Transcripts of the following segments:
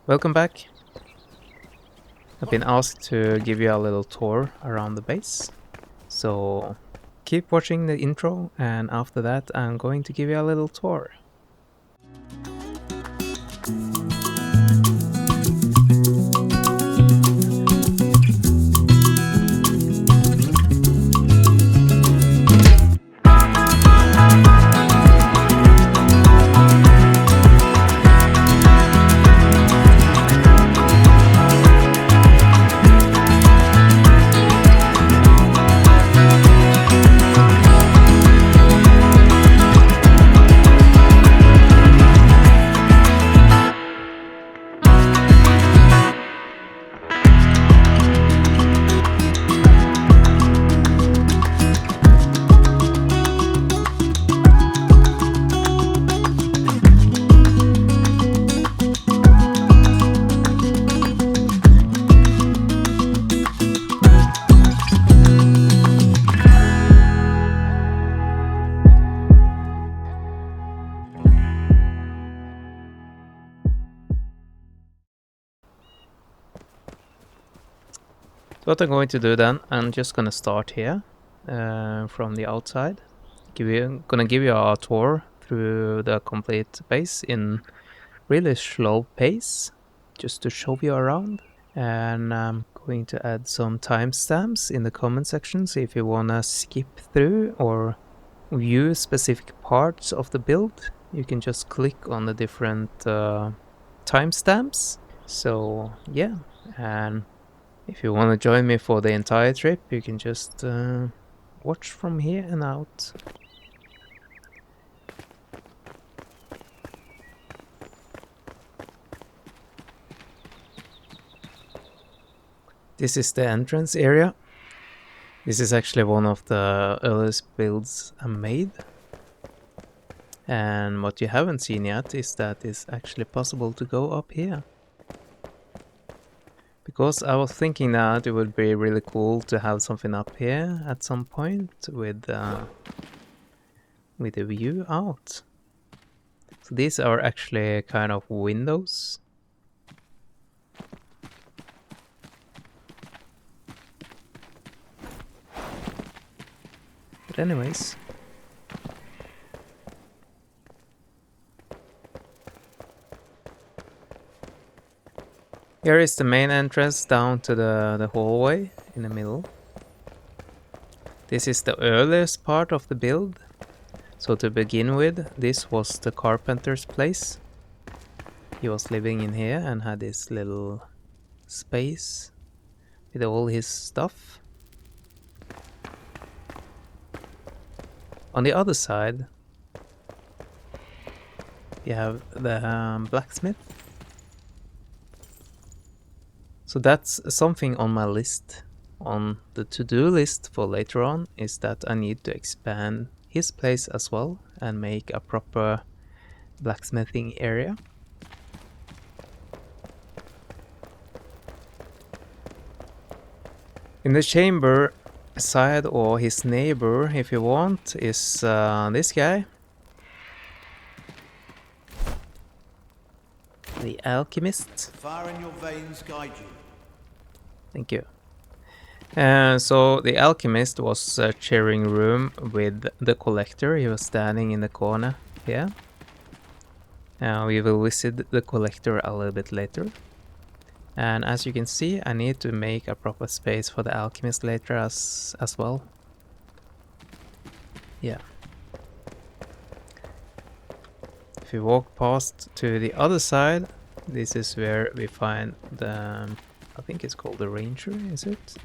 Welcome back. I've been asked to give you a little tour around the base. So keep watching the intro, and after that I'm going to give you a little tour. So what I'm going to do then, I'm just gonna start here from the outside. Gonna give you a tour through the complete base in really slow pace, just to show you around. And I'm going to add some timestamps in the comment section, so if you wanna skip through or view specific parts of the build, you can just click on the different timestamps. So yeah, and if you want to join me for the entire trip, you can just watch from here and out. This is the entrance area. This is actually one of the earliest builds I made. And what you haven't seen yet is that it's actually possible to go up here. Because I was thinking that it would be really cool to have something up here at some point with a view out. So these are actually kind of windows. But anyways. Here is the main entrance down to the hallway in the middle. This is the earliest part of the build. So to begin with, this was the Carpenter's Place. He was living in here and had this little space with all his stuff. On the other side, you have the Blacksmith. So that's something on my list, on the to-do list for later on, is that I need to expand his place as well and make a proper blacksmithing area. In the chamber side, or his neighbor if you want, is this guy. The Alchemist. Fire in your veins guide you. Thank you. So the Alchemist was sharing room with the Collector. He was standing in the corner here. We will visit the Collector a little bit later. And as you can see, I need to make a proper space for the Alchemist later as well. Yeah. If you walk past to the other side, this is where we find the, I think it's called the Ranger, is it?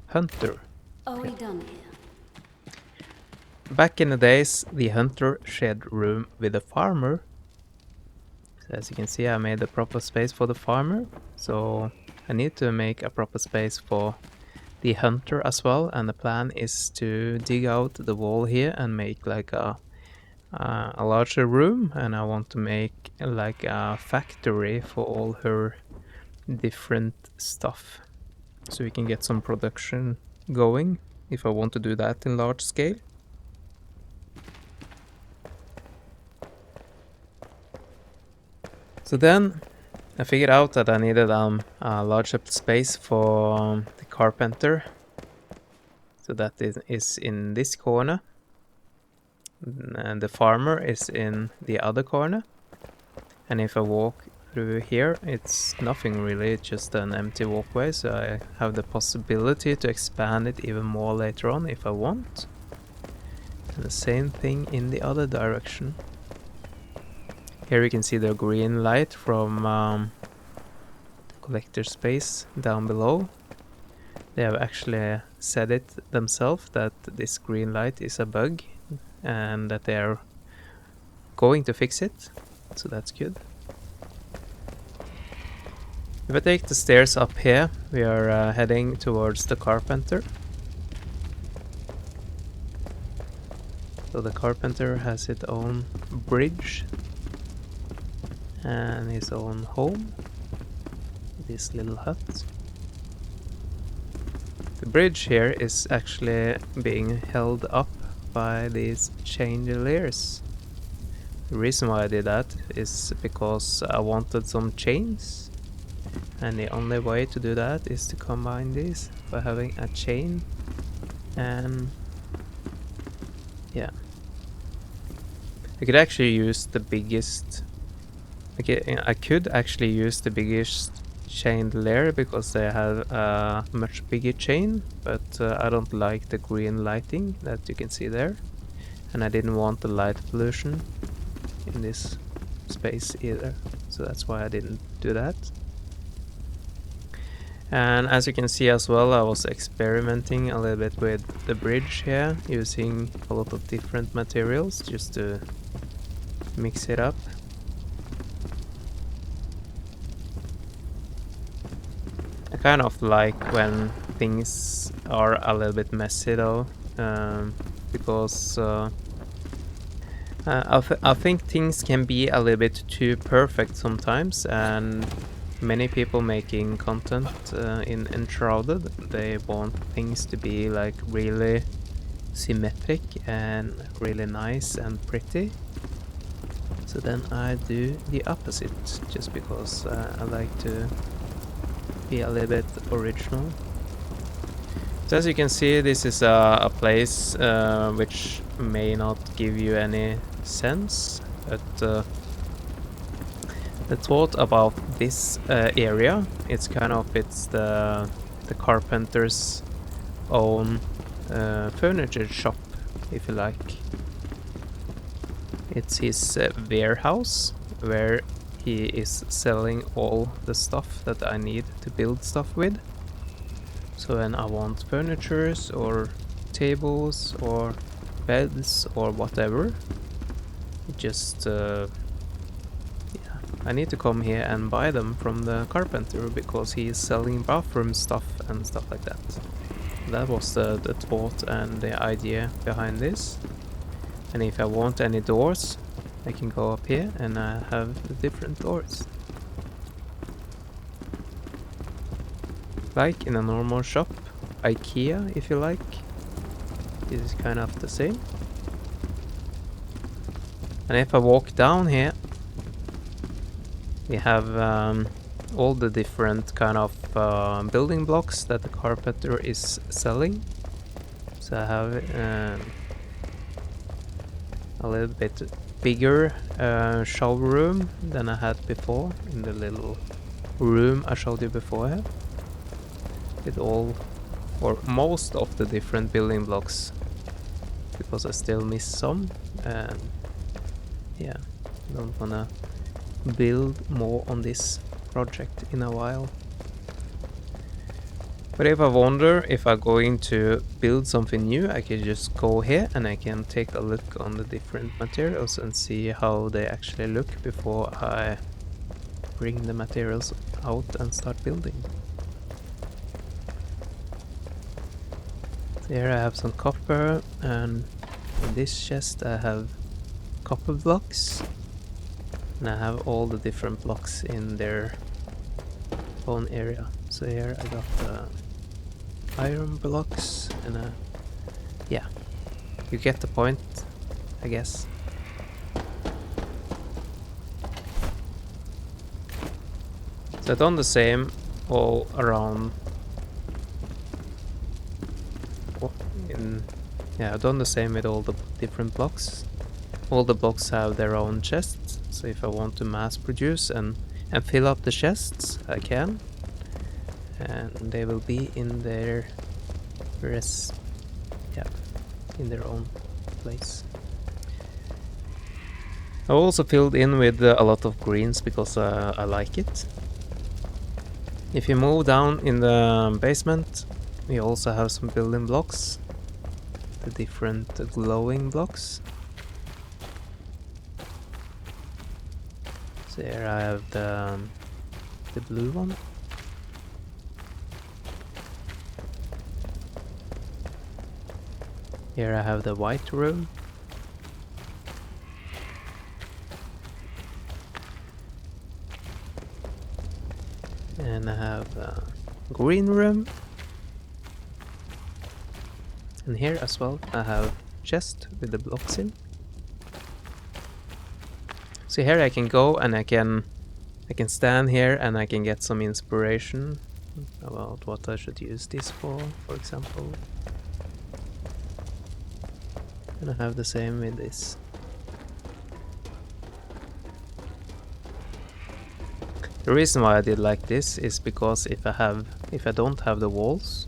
Hunter. Are we done here? Back in the days, the Hunter shared room with the Farmer. So as you can see, I made a proper space for the Farmer. So I need to make a proper space for the Hunter as well. And the plan is to dig out the wall here and make like a larger room, and I want to make like a factory for all her different stuff, so we can get some production going if I want to do that in large scale. So then I figured out that I needed a larger space for the carpenter. So that is in this corner. And the farmer is in the other corner. And if I walk through here, it's nothing really, it's just an empty walkway. So I have the possibility to expand it even more later on if I want. And the same thing in the other direction. Here you can see the green light from the collector space down below. They have actually said it themselves that this green light is a bug and that they are going to fix it, so that's good. If I take the stairs up here, we are heading towards the carpenter. So the carpenter has his own bridge and his own home, this little hut. The bridge here is actually being held up by these chandeliers. The reason why I did that is because I wanted some chains, and the only way to do that is to combine these by having a chain and yeah. I could actually use the biggest I could actually use the biggest chandelier because they have a much bigger chain, but I don't like the green lighting that you can see there, and I didn't want the light pollution in this space either, so that's why I didn't do that. And as you can see as well, I was experimenting a little bit with the bridge here, using a lot of different materials just to mix it up. I kind of like when things are a little bit messy though, because I think things can be a little bit too perfect sometimes, and many people making content in Enshrouded, they want things to be like really symmetric and really nice and pretty. So then I do the opposite, just because I like to be a little bit original. So as you can see, this is a place which may not give you any sense, but the thought about this area, it's the carpenter's own furniture shop, if you like. It's his warehouse where he is selling all the stuff that I need to build stuff with. So when I want furnitures or tables or beds or whatever, just I need to come here and buy them from the carpenter because he is selling bathroom stuff and stuff like that. That was the thought and the idea behind this. And if I want any doors, I can go up here and I have the different doors. Like in a normal shop, IKEA if you like, this is kind of the same. And if I walk down here, we have all the different kind of building blocks that the carpenter is selling. So I have a little bit bigger shower room than I had before in the little room I showed you before here, with all or most of the different building blocks, because I still miss some, and yeah, I don't wanna build more on this project in a while. But if I wonder if I'm going to build something new, I can just go here and I can take a look on the different materials and see how they actually look before I bring the materials out and start building. So here I have some copper, and in this chest I have copper blocks, and I have all the different blocks in their own area. So here I got iron blocks, and yeah, you get the point, I guess. So I've done the same all around. I've done the same with all the different blocks. All the blocks have their own chests, so if I want to mass produce and fill up the chests, I can. And they will be in their in their own place. I also filled in with a lot of greens because I like it. If you move down in the basement, we also have some building blocks. The different glowing blocks. So here I have the blue one. Here I have the white room. And I have a green room. And here as well I have chest with the blocks in. So here I can go and I can stand here and I can get some inspiration about what I should use this for example. And I have the same with this. The reason why I did like this is because if I don't have the walls,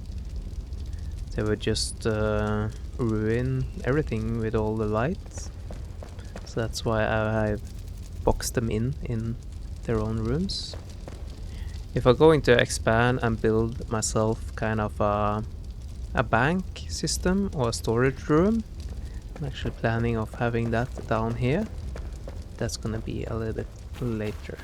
they would just ruin everything with all the lights. So that's why I've boxed them in their own rooms. If I'm going to expand and build myself kind of a bank system or a storage room, I'm actually planning of having that down here. That's gonna be a little bit later.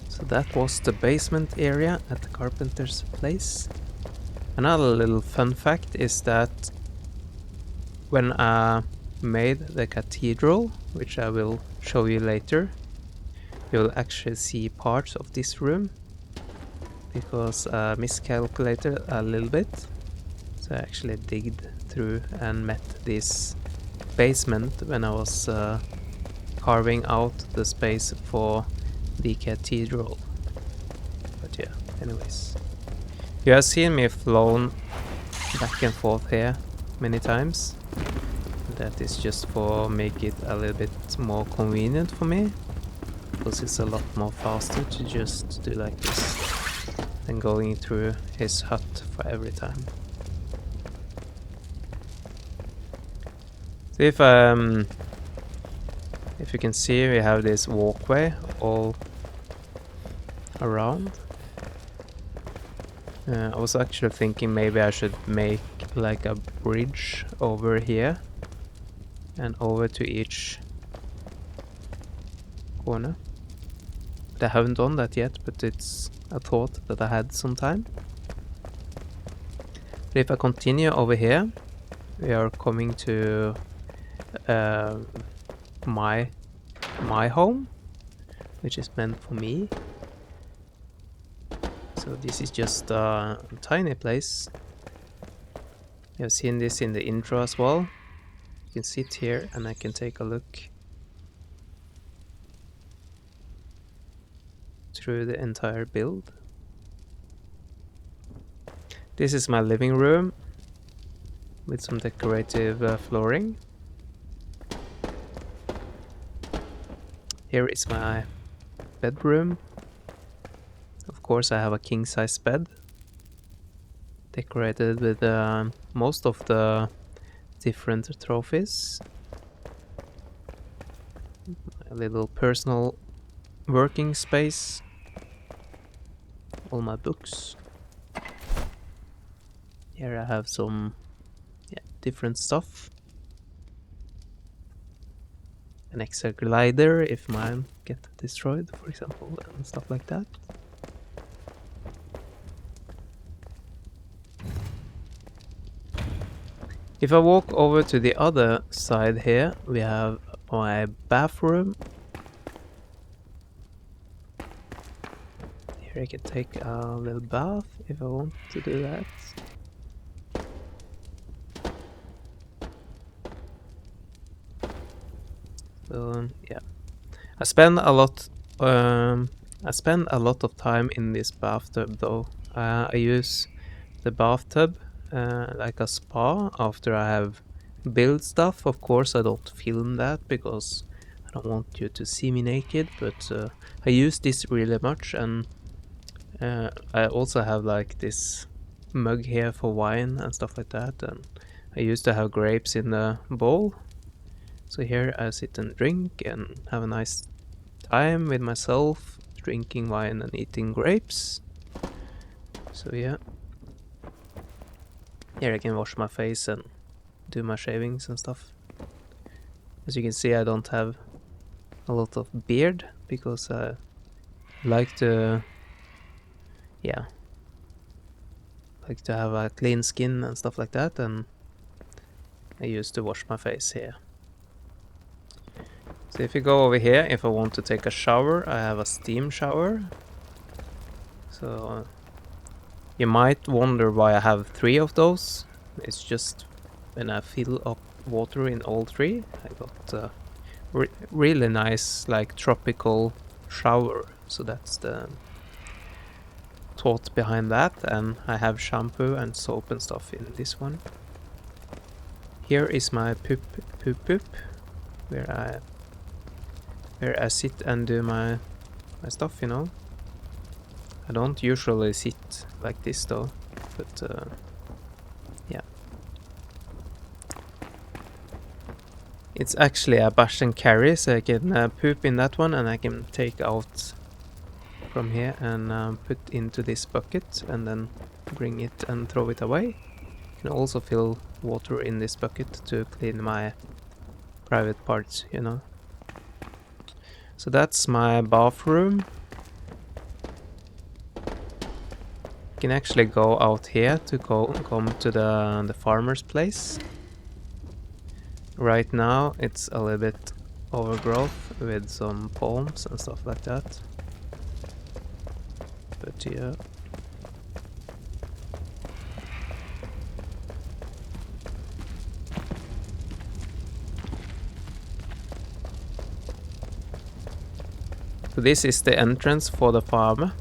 So that was the basement area at the Carpenter's Place. Another little fun fact is that when I made the Cathedral, which I will show you later, you'll actually see parts of this room because I miscalculated a little bit. So I actually digged through and met this basement when I was carving out the space for the Cathedral. But yeah, anyways. You have seen me flown back and forth here many times. That is just for make it a little bit more convenient for me, because it's a lot more faster to just do like this than going through his hut for every time. So if you can see, we have this walkway all around. I was actually thinking maybe I should make like a bridge over here and over to each corner. But I haven't done that yet, but it's a thought that I had some time. But if I continue over here, we are coming to my home, which is meant for me. So this is just a tiny place. You have seen this in the intro as well. You can sit here and I can take a look through the entire build. This is my living room with some decorative flooring. Here is my bedroom. Of course I have a king-size bed decorated with most of the different trophies. A little personal working space. All my books. Here I have some different stuff. An extra glider if mine get destroyed, for example, and stuff like that. If I walk over to the other side here, we have my bathroom. Here I can take a little bath if I want to do that. So yeah, I spend a lot. I spend a lot of time in this bathtub though. I use the bathtub like a spa after I have built stuff. Of course, I don't film that because I don't want you to see me naked. But I use this really much, and I also have like this mug here for wine and stuff like that. And I used to have grapes in the bowl. So here I sit and drink and have a nice time with myself, drinking wine and eating grapes. So yeah. Here I can wash my face and do my shavings and stuff. As you can see, I don't have a lot of beard because I like to, yeah, like to have a clean skin and stuff like that, and I used to wash my face here. So if you go over here, if I want to take a shower, I have a steam shower. So you might wonder why I have 3 of those. It's just when I fill up water in all 3, I got a really nice, like, tropical shower. So that's the thought behind that. And I have shampoo and soap and stuff in this one. Here is my poop, where I sit and do my stuff, you know. I don't usually sit like this though, but yeah. It's actually a bash and carry, so I can poop in that one and I can take out from here and put into this bucket and then bring it and throw it away. You can also fill water in this bucket to clean my private parts, you know. So that's my bathroom. You can actually go out here to come to the farmer's place. Right now it's a little bit overgrowth with some palms and stuff like that. But yeah. So this is the entrance for the farm.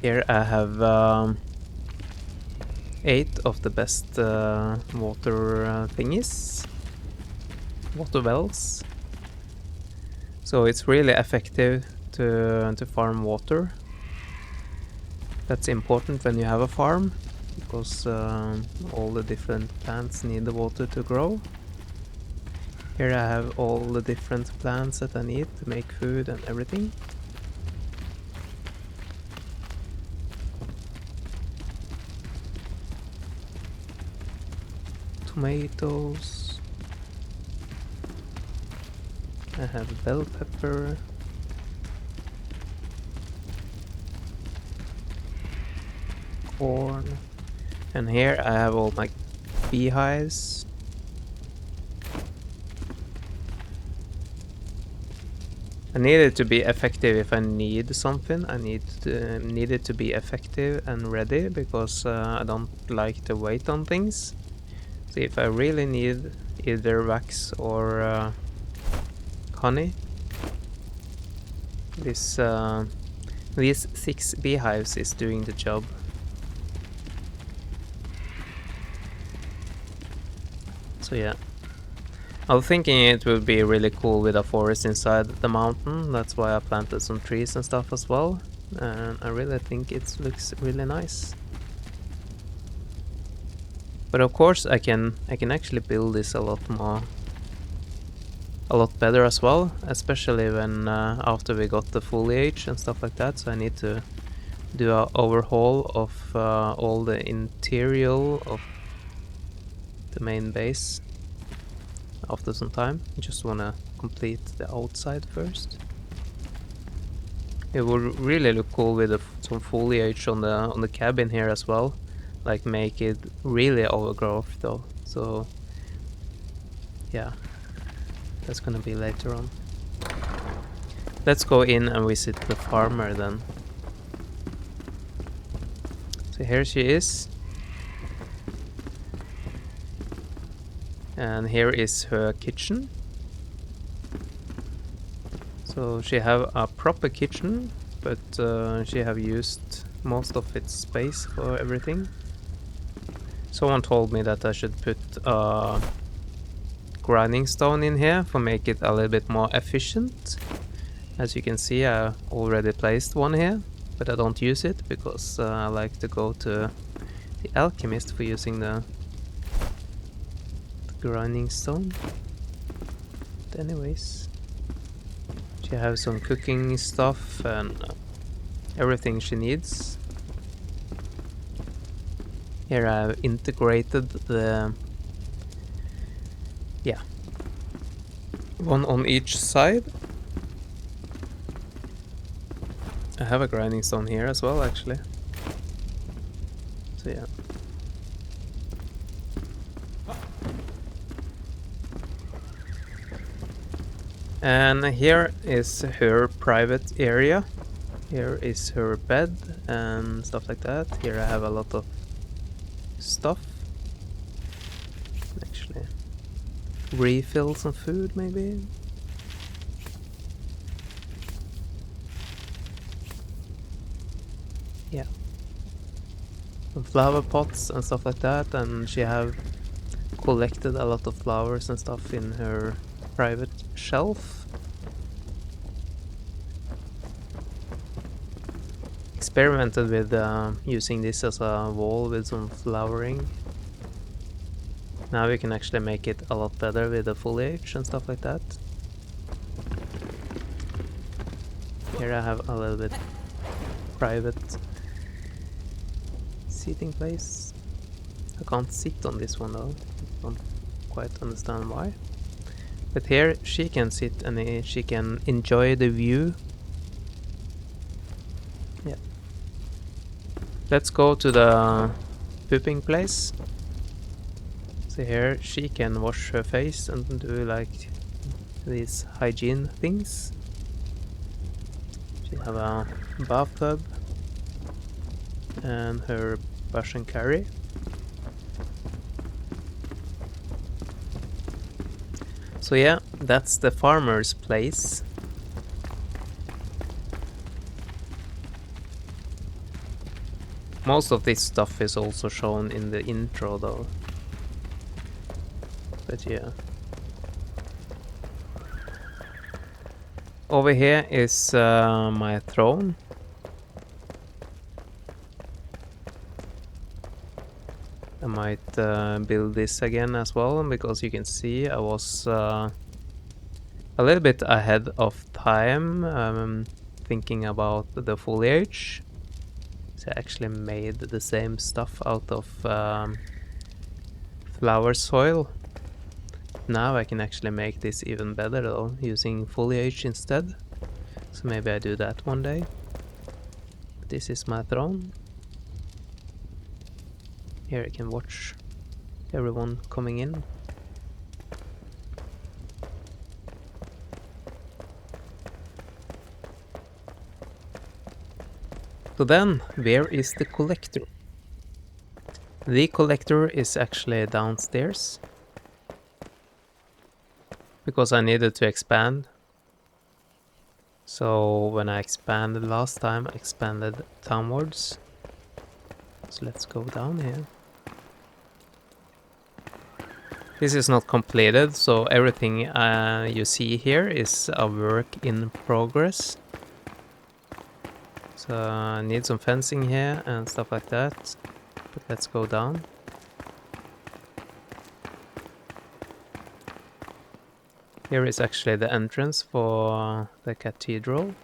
Here I have 8 of the best water thingies, water wells. So it's really effective to farm water. That's important when you have a farm, because all the different plants need the water to grow. Here I have all the different plants that I need to make food and everything. Tomatoes. I have bell pepper. Corn. And here I have all my beehives. I need it to be effective if I need something. I need it to be effective and ready, because I don't like to wait on things. So if I really need either wax or honey, these 6 beehives is doing the job. So yeah. I was thinking it would be really cool with a forest inside the mountain. That's why I planted some trees and stuff as well. And I really think it looks really nice. But of course I can actually build this a lot better as well, especially when after we got the foliage and stuff like that. So I need to do an overhaul of all the interior of the main base after some time. I just wanna complete the outside first. It would really look cool with some foliage on the cabin here as well. Like make it really overgrowth though. So yeah, that's gonna be later on. Let's go in and visit the farmer then. So here she is. And here is her kitchen. So she have a proper kitchen, but she have used most of its space for everything. Someone told me that I should put a grinding stone in here for make it a little bit more efficient. As you can see, I already placed one here, but I don't use it because I like to go to the Alchemist for using the grinding stone. But anyways, she has some cooking stuff and everything she needs. Here I've integrated the, yeah, one on each side. I have a grinding stone here as well, actually. So yeah. And here is her private area. Here is her bed and stuff like that. Here I have a lot of stuff. Actually, refill some food maybe. Yeah. Some flower pots and stuff like that, and she have collected a lot of flowers and stuff in her private shelf. Experimented with using this as a wall with some flowering. Now we can actually make it a lot better with the foliage and stuff like that. Here I have a little bit private seating place. I can't sit on this one though. Don't quite understand why. But here she can sit and she can enjoy the view. Yeah. Let's go to the pooping place. So here she can wash her face and do like these hygiene things. She have a bathtub and her brush and carry. So yeah, that's the farmer's place. Most of this stuff is also shown in the intro though. But yeah. Over here is my throne. I might build this again as well, because you can see I was a little bit ahead of time thinking about the foliage. So I actually made the same stuff out of flower soil. Now I can actually make this even better though, using foliage instead. So maybe I do that one day. This is my throne. Here I can watch everyone coming in. So then, where is the collector? The collector is actually downstairs. Because I needed to expand. So when I expanded last time, I expanded downwards. So let's go down here. This is not completed, so everything you see here is a work in progress. So I need some fencing here and stuff like that. But let's go down. Here is actually the entrance for the cathedral.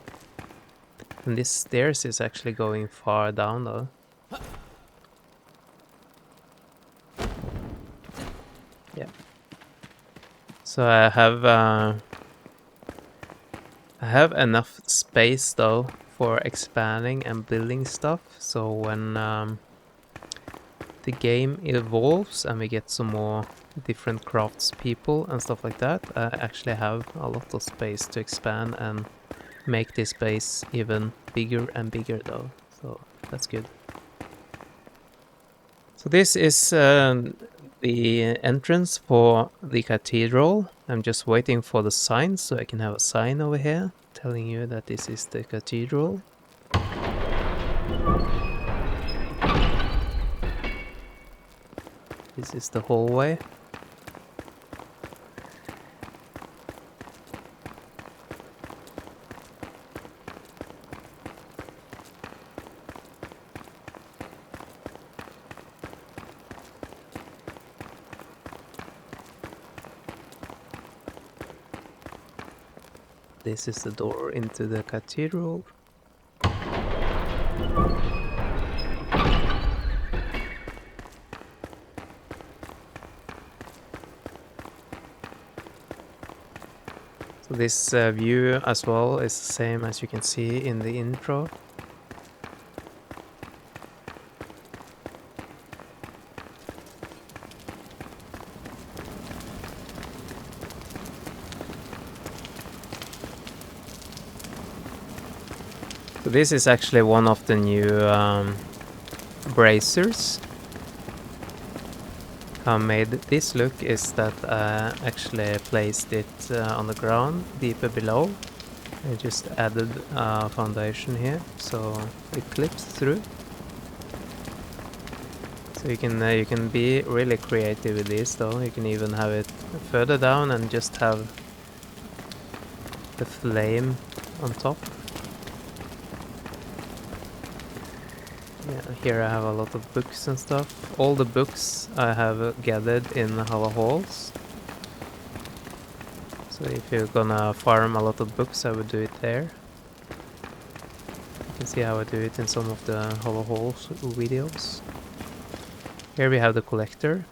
And this stairs is actually going far down though. Yeah. So I have enough space though for expanding and building stuff. So when the game evolves and we get some more different craftspeople and stuff like that, I actually have a lot of space to expand and make this base even bigger and bigger though. So that's good. So this is the entrance for the cathedral. I'm just waiting for the sign so I can have a sign over here telling you that this is the cathedral. This is the hallway. This is the door into the cathedral. So this view as well is the same as you can see in the intro. So this is actually one of the new bracers. How I made this look is that I actually placed it on the ground deeper below. I just added a foundation here so it clips through. So you can be really creative with this though. You can even have it further down and just have the flame on top. Yeah, here I have a lot of books and stuff. All the books I have gathered in our halls. So if you're gonna farm a lot of books, I would do it there. You can see how I do it in some of the Hollow Halls videos. Here we have the collector.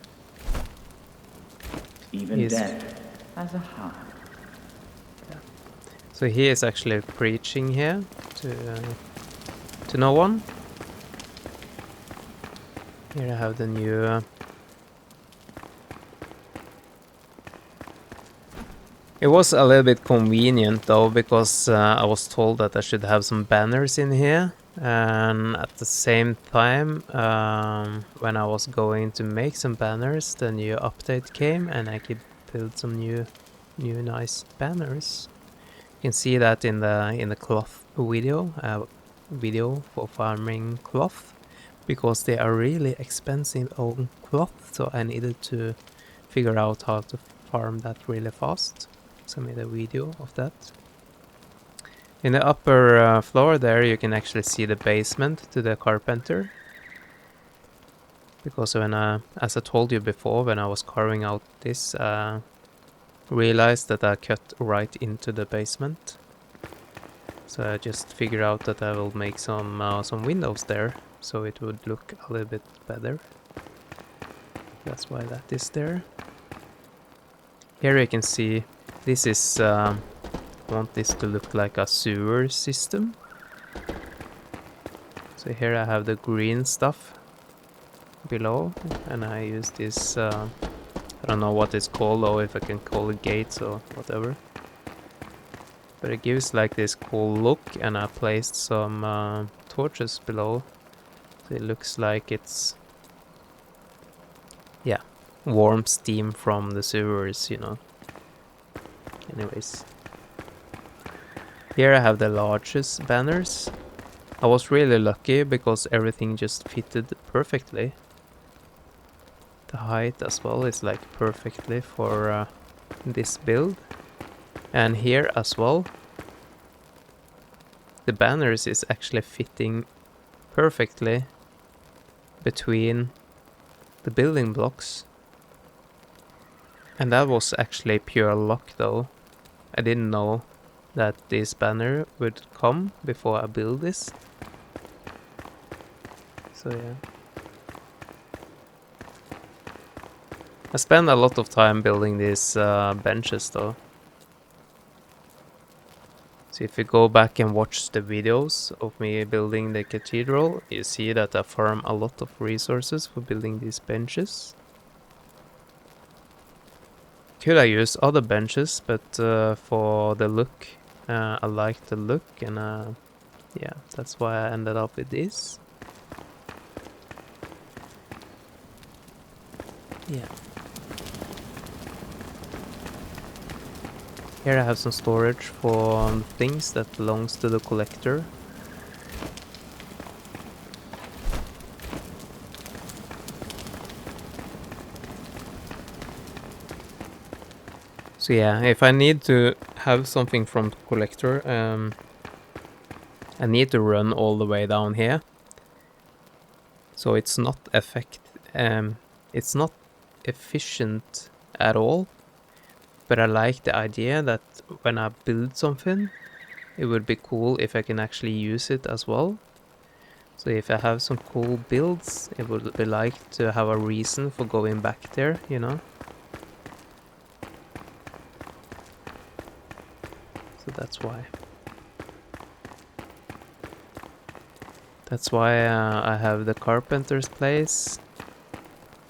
Even death has a heart. So he is actually preaching here to no one. Here I have the new... It was a little bit convenient though, because I was told that I should have some banners in here. And at the same time, when I was going to make some banners, the new update came and I could build some new nice banners. You can see that in the cloth video, video for farming cloth, because they are really expensive own cloth, so I needed to figure out how to farm that really fast. So I made a video of that. In the upper floor there you can actually see the basement to the carpenter. Because when as I told you before, when I was carving out this, realized that I cut right into the basement. So I just figured out that I will make some windows there, so it would look a little bit better. That's why that is there. Here you can see this is... I want this to look like a sewer system. So here I have the green stuff below, and I use this, I don't know what it's called or if I can call it gates or whatever. But it gives like this cool look, and I placed some torches below. So it looks like it's, yeah, warm steam from the sewers, you know. Anyways. Here I have the largest banners. I was really lucky because everything just fitted perfectly. The height as well is like perfectly for this build. And here as well, the banners is actually fitting perfectly between the building blocks. And that was actually pure luck though. I didn't know that this banner would come before I build this. So yeah. I spent a lot of time building these benches though. So if you go back and watch the videos of me building the cathedral, you see that I farm a lot of resources for building these benches. Could I use other benches, but for the look, I like the look, and yeah, that's why I ended up with this. Yeah. Here I have some storage for things that belongs to the collector. So yeah, if I need to have something from the collector, I need to run all the way down here. So it's not it's not efficient at all. But I like the idea that when I build something, it would be cool if I can actually use it as well. So if I have some cool builds, it would be like to have a reason for going back there, you know? So that's why. That's why I have the Carpenter's Place,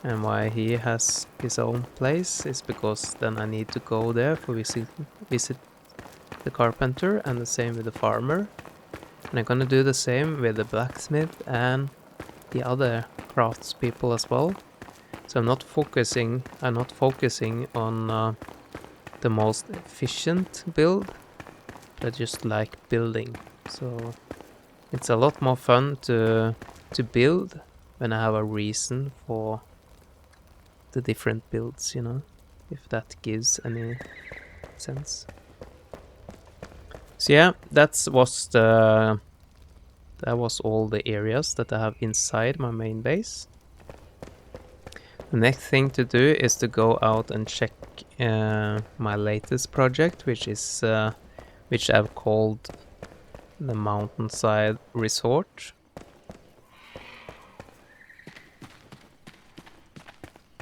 and why he has his own place is because then I need to go there for visit the carpenter, and the same with the farmer. And I'm gonna do the same with the blacksmith and the other craftspeople as well. So I'm not focusing on the most efficient build, but I just like building. So it's a lot more fun to build when I have a reason for the different builds, you know, if that gives any sense. So yeah, that was all the areas that I have inside my main base. The next thing to do is to go out and check my latest project, which I've called the Mountainside Resort.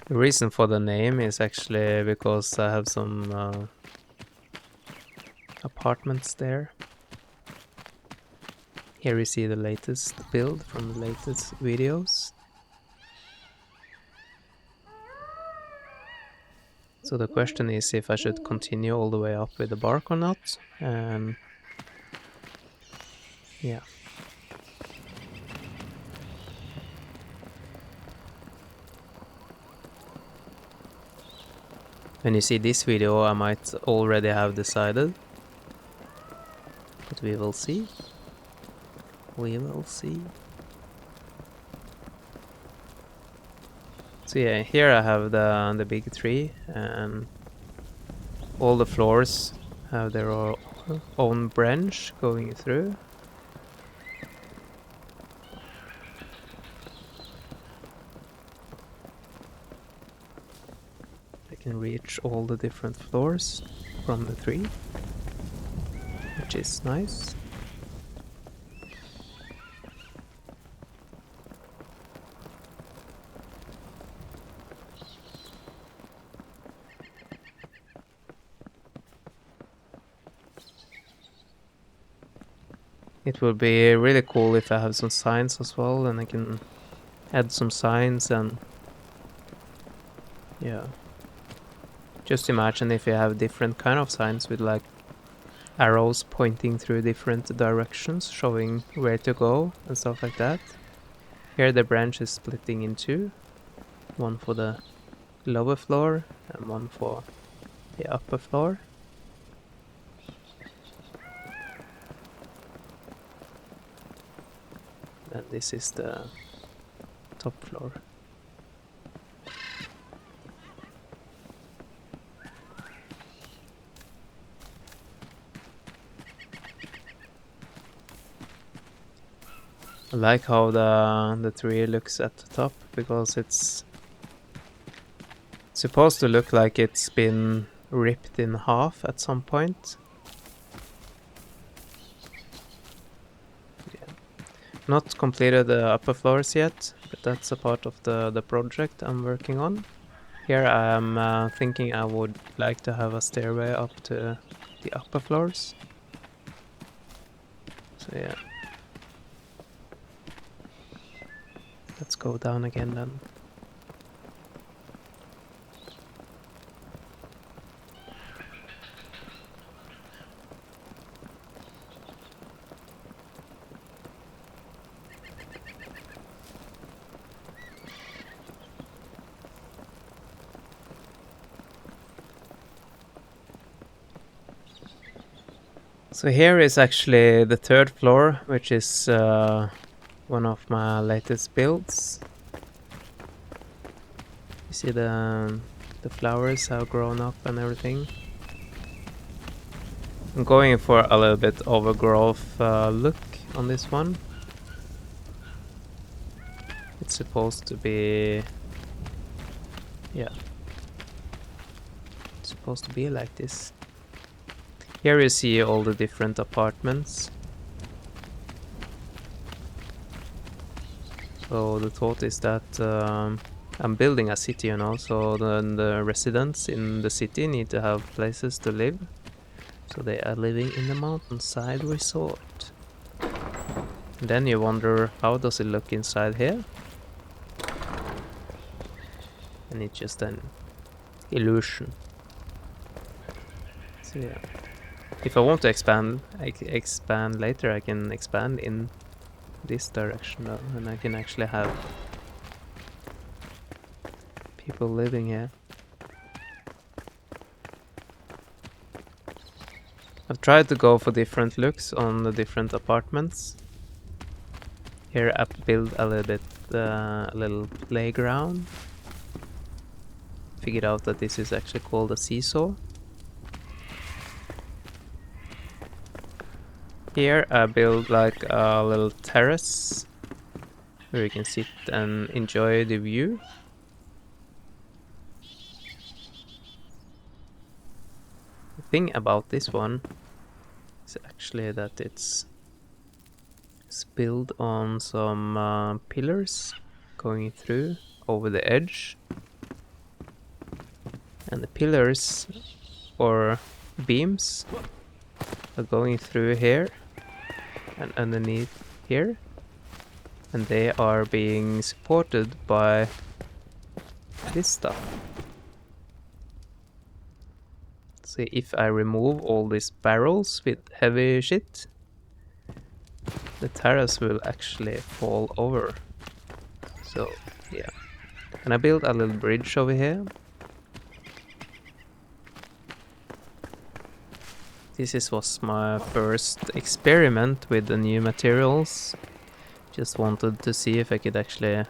The reason for the name is actually because I have some apartments there. Here you see the latest build from the latest videos. So the question is if I should continue all the way up with the bark or not. Yeah. When you see this video, I might already have decided. But we will see. We will see. So yeah, here I have the big tree, and all the floors have their own branch going through. I can reach all the different floors from the tree, which is nice. It would be really cool if I have some signs as well, and I can add some signs. And yeah, just imagine if you have different kind of signs with like arrows pointing through different directions, showing where to go and stuff like that. Here the branch is splitting in two, one for the lower floor and one for the upper floor. And this is the top floor. I like how the tree looks at the top, because it's supposed to look like it's been ripped in half at some point. Yeah. Not completed the upper floors yet, but that's a part of the project I'm working on. Here I am thinking I would like to have a stairway up to the upper floors. So yeah. Let's go down again then. So here is actually the third floor, which is one of my latest builds. You see the flowers have grown up and everything. I'm going for a little bit overgrowth look on this one. It's supposed to be, yeah, it's supposed to be like this. Here you see all the different apartments. So the thought is that I'm building a city, you know, so then the residents in the city need to have places to live. So they are living in the Mountainside Resort. And then you wonder, how does it look inside here? And it's just an illusion. So yeah. If I want to expand later, I can expand in this direction though, and I can actually have people living here. I've tried to go for different looks on the different apartments. Here I built a little bit, a little playground. Figured out that this is actually called a seesaw. Here I built like a little terrace where you can sit and enjoy the view. The thing about this one is actually that it's built on some pillars going through over the edge. And the pillars or beams are going through here and underneath here, and they are being supported by this stuff. See, if I remove all these barrels with heavy shit, the terrace will actually fall over. So yeah, and I built a little bridge over here. This was my first experiment with the new materials. Just wanted to see if I could actually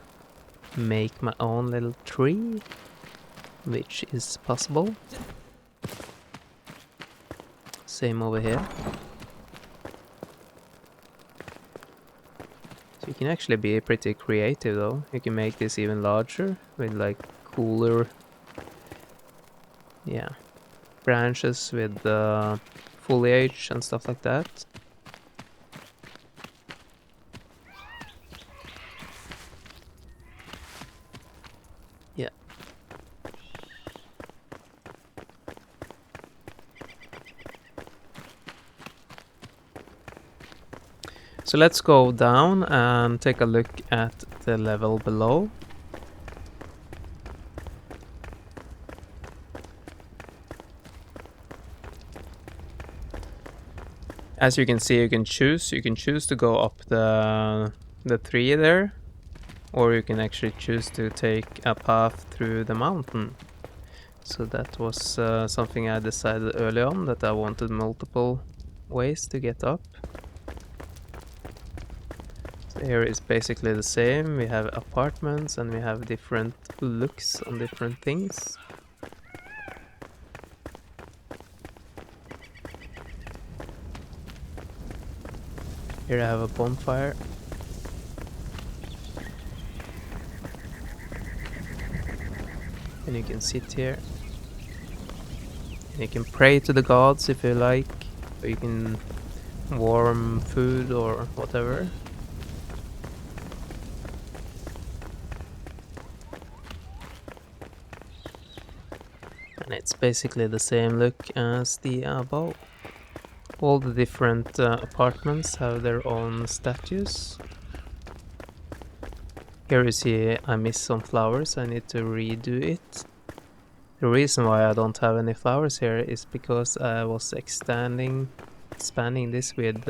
make my own little tree, which is possible. Same over here. So you can actually be pretty creative though. You can make this even larger with like cooler, yeah, branches with foliage and stuff like that. Yeah. So let's go down and take a look at the level below. As you can see, you can choose to go up the tree there, or you can actually choose to take a path through the mountain. So that was something I decided early on, that I wanted multiple ways to get up. So here is basically the same. We have apartments and we have different looks on different things. Here I have a bonfire. And you can sit here. And you can pray to the gods if you like. Or you can warm food or whatever. And it's basically the same look as the above. All the different apartments have their own statues. Here you see I missed some flowers, I need to redo it. The reason why I don't have any flowers here is because I was expanding this with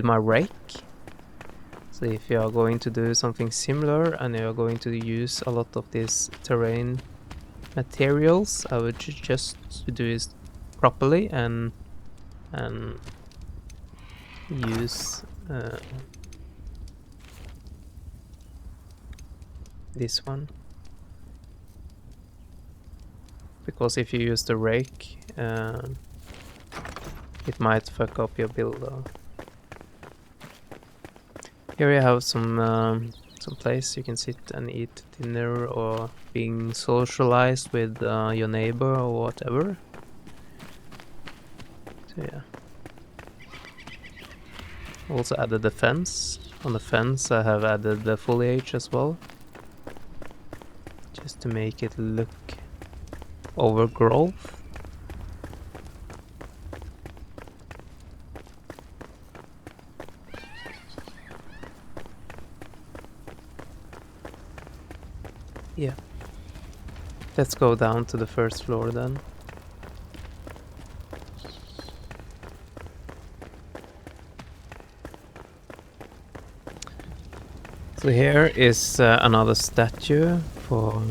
my rake. So if you are going to do something similar and you are going to use a lot of these terrain materials, I would just do it properly and and use this one. Because if you use the rake, it might fuck up your build though. Here you have some place you can sit and eat dinner or being socialized with your neighbor or whatever. So yeah. Also added the fence. On the fence I have added the foliage as well. Just to make it look overgrowth. Yeah. Let's go down to the first floor then. So here is another statue for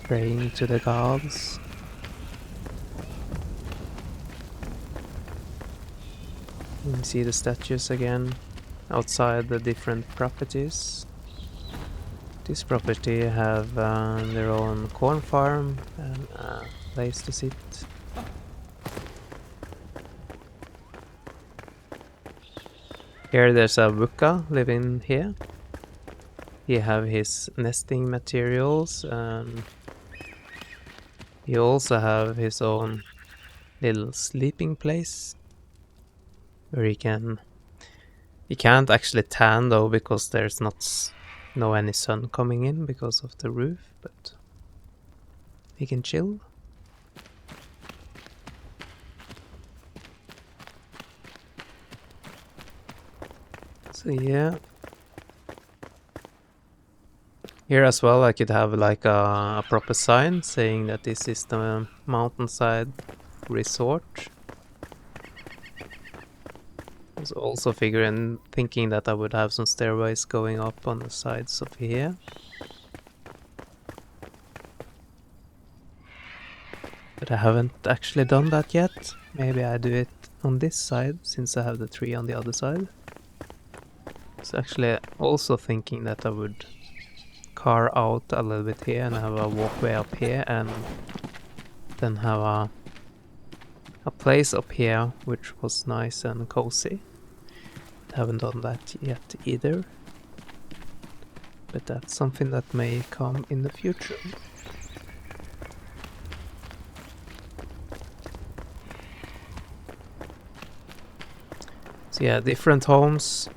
praying to the gods. You can see the statues again outside the different properties. This property have their own corn farm and a place to sit. Here there's a Wooka living here. He have his nesting materials and he also have his own little sleeping place where he can't actually tan though because there's no any sun coming in because of the roof, but he can chill. So yeah. Here as well I could have like a proper sign saying that this is the Mountainside Resort. I was also thinking that I would have some stairways going up on the sides of here. But I haven't actually done that yet. Maybe I do it on this side since I have the tree on the other side. So actually also thinking that I would carve out a little bit here and have a walkway up here and then have a place up here which was nice and cozy. Haven't done that yet either, but that's something that may come in the future. So yeah, different homes.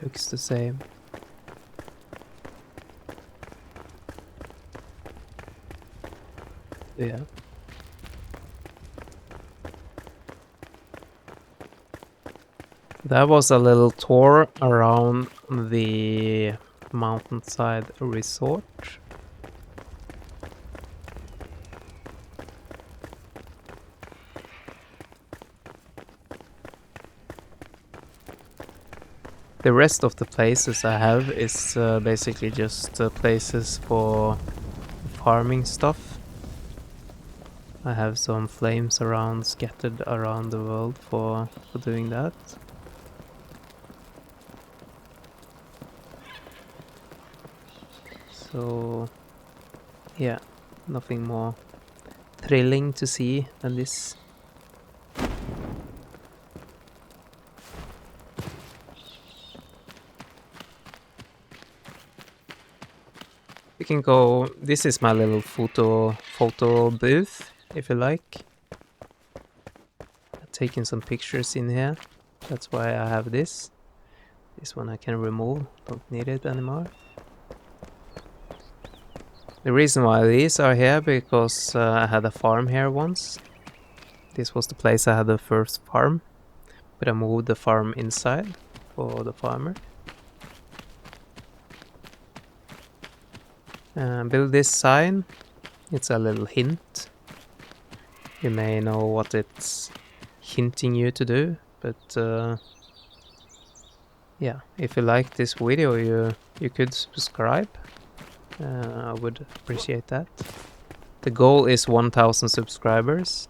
Looks the same. Yeah. That was a little tour around the Mountainside Resort. The rest of the places I have is basically just places for farming stuff. I have some flames scattered around the world for doing that. So yeah, nothing more thrilling to see than this. We can go, this is my little photo booth, if you like. I've taken some pictures in here, that's why I have this. This one I can remove, don't need it anymore. The reason why these are here because I had a farm here once. This was the place I had the first farm, but I moved the farm inside for the farmer. Build this sign. It's a little hint. You may know what it's hinting you to do, but yeah, if you like this video, you could subscribe. I would appreciate that. The goal is 1,000 subscribers.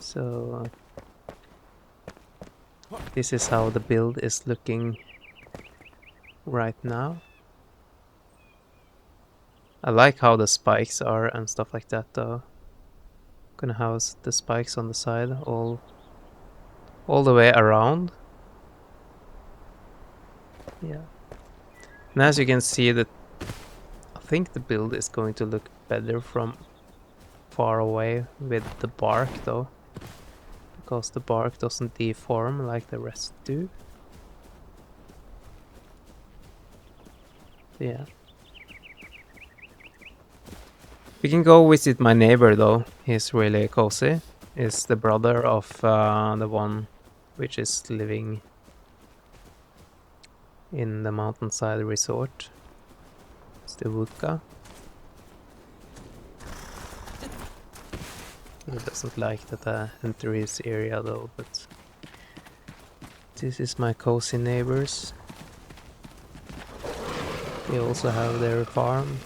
So this is how the build is looking right now. I like how the spikes are and stuff like that though. Gonna have the spikes on the side all the way around. Yeah. And as you can see, I think the build is going to look better from far away with the bark though, because the bark doesn't deform like the rest do. Yeah. We can go visit my neighbor though. He's really cozy. He's the brother of the one which is living in the Mountainside Resort. It's the Wooka. He doesn't like that I enter his area though, but this is my cozy neighbors. They also have their farm.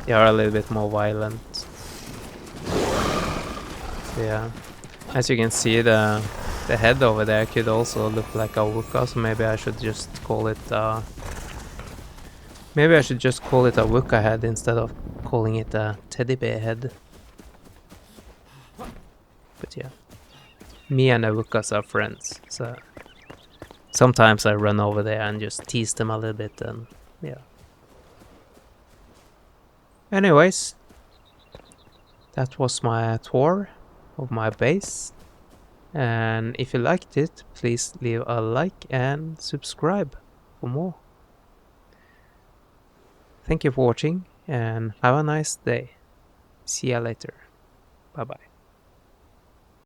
They are a little bit more violent. So yeah, as you can see, the head over there could also look like a Wooka, so maybe I should just call it a Wooka head instead of calling it a teddy bear head. But yeah, me and the Wookas are friends, so sometimes I run over there and just tease them a little bit, and yeah. Anyways, that was my tour of my base, and if you liked it, please leave a like and subscribe for more. Thank you for watching and have a nice day. See ya later. Bye bye.